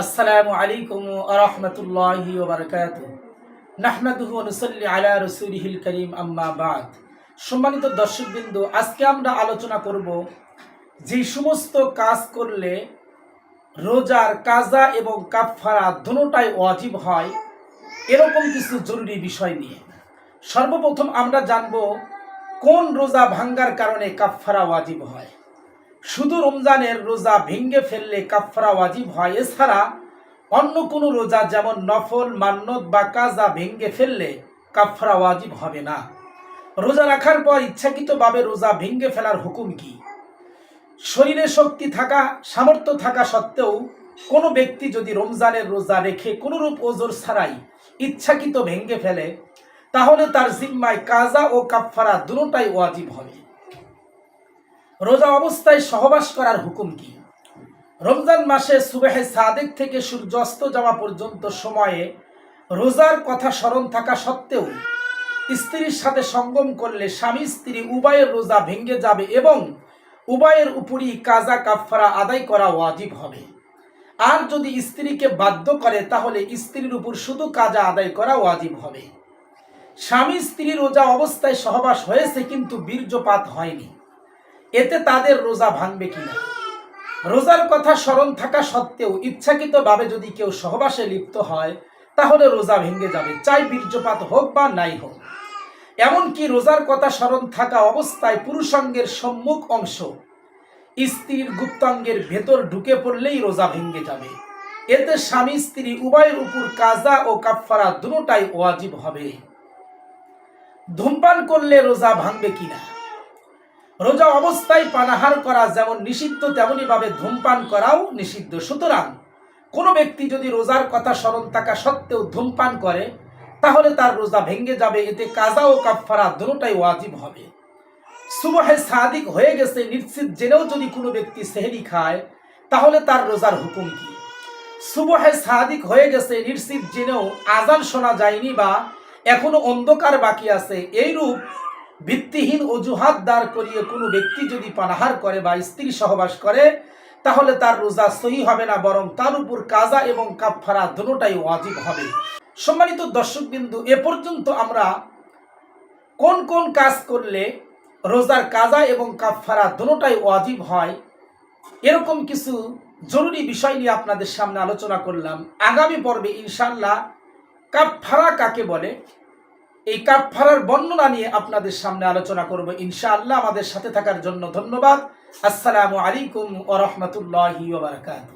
আসসালামু আলাইকুম ওয়া রাহমাতুল্লাহি ওয়া বারাকাতুহু। নাহমাদুহু ওয়া নুসাল্লি আলা রাসূলিহিল কারীম, আম্মা বা'দ। সম্মানিত দর্শকবৃন্দ, আজকে আমরা আলোচনা করব যে সমস্ত কাজ করলে রোজার কাজা এবং কাফফারা দুটোটাই ওয়াজিব হয়, এরকম কিছু জরুরি বিষয় নিয়ে। সর্বপ্রথম আমরা জানব কোন রোজা ভাঙ্গার কারণে কাফফারা ওয়াজিব হয়। শুধু রমজানের রোজা ভেঙে ফেললে কাফফারা ওয়াজিব হয়, এছাড়া অন্য কোনো রোজা যেমন নফল, মান্নত বা কাজা ভেঙে ফেললে কাফফারা ওয়াজিব হবে না। রোজা রাখার পর ইচ্ছাকৃতভাবে রোজা ভেঙে ফেলার হুকুম কি? শরীরে শক্তি থাকা, সামর্থ্য থাকা সত্ত্বেও কোনো ব্যক্তি যদি রমজানের রোজা রেখে কোনোরূপ ওজর ছাড়াই ইচ্ছাকৃত ভেঙে ফেলে, তাহলে তার জিম্মায় কাজা ও কাফফারা দুটোটাই ওয়াজিব হবে। রোজা অবস্থায় সহবাস করার হুকুম কি? রমজান মাসে সুবহে সাদেক থেকে সূর্য অস্ত যাওয়া পর্যন্ত সময়ে রোজার কথা স্মরণ থাকা সত্ত্বেও স্ত্রীর সাথে সঙ্গম করলে স্বামী স্ত্রী উভয়ের রোজা ভেঙে যাবে এবং উভয়ের উপরই কাজা কাফফারা আদায় করা ওয়াজিব হবে। আর যদি স্ত্রীকে বাধ্য করে, তাহলে স্ত্রীর উপর শুধু কাজা আদায় করা ওয়াজিব হবে। স্বামী স্ত্রী রোজা অবস্থায় সহবাস হয়েছে কিন্তু বীর্যপাত হয়নি, এতে তাদের রোজা ভাঙবে কিনা? রোজার কথা স্মরণ থাকা সত্ত্বেও ইচ্ছাকৃতভাবে যদি কেউ সহবাসে লিপ্ত হয়, তাহলে রোজা ভেঙে যাবে, চাই বীর্যপাত হোক বা নাই হোক। এমনকি রোজার কথা স্মরণ থাকা অবস্থায় পুরুষাঙ্গের সম্মুখ অংশ স্ত্রীর গুপ্তাঙ্গের ভেতর ঢুকে পড়লেই রোজা ভেঙে যাবে। এতে স্বামী স্ত্রী উভয়ের উপর কাজা ও কাফফারা দুটোটাই ওয়াজিব হবে। ধূমপান করলে রোজা ভাঙবে কিনা? রোজা অবস্থায় পানাহার করা যেমন নিষিদ্ধ, তেমনি ভাবে ধূমপান করাও নিষিদ্ধ। সুতরাং কোনো ব্যক্তি যদি রোজার কথা স্মরণ থাকা সত্ত্বেও ধূমপান করে, তাহলে তার রোজা ভেঙে যাবে, এতে কাজা ও কাফফারা দুটোটাই ওয়াজিব হবে। সুবহে সাদিক হয়ে গেছে নিশ্চিত জেনেও যদি কোনো ব্যক্তি সেহরি খায়, তাহলে তার রোজার হুকুম কি? সুবহে সাদিক হয়ে গেছে নিশ্চিত জেনেও আজান শোনা যায়নি বা এখনো অন্ধকার বাকি আছে, এইরূপ ভিত্তিহীন অজুহাত দাঁড় করিয়ে কোনো ব্যক্তি যদি পানাহার করে বা স্ত্রী সহবাস করে, তাহলে তার রোজা সহি হবে না, বরং তার উপর কাজা এবং কাফফারা দুটোটাই ওয়াজিব হবে। সম্মানিত দর্শকবিন্দু, এ পর্যন্ত আমরা কোন কোন কাজ করলে রোজার কাজা এবং কাফফারা দুটোটাই ওয়াজিব হয়, এরকম কিছু জরুরি বিষয় নিয়ে আপনাদের সামনে আলোচনা করলাম। আগামী পর্বে ইনশাআল্লাহ কাফফারা কাকে বলে, এই কাফফারার বর্ণনা নিয়ে আপনাদের সামনে আলোচনা করব ইনশাআল্লাহ। আমাদের সাথে থাকার জন্য ধন্যবাদ। আসসালামু আলাইকুম ওয়া রাহমাতুল্লাহি ওয়া বারাকাতুহু।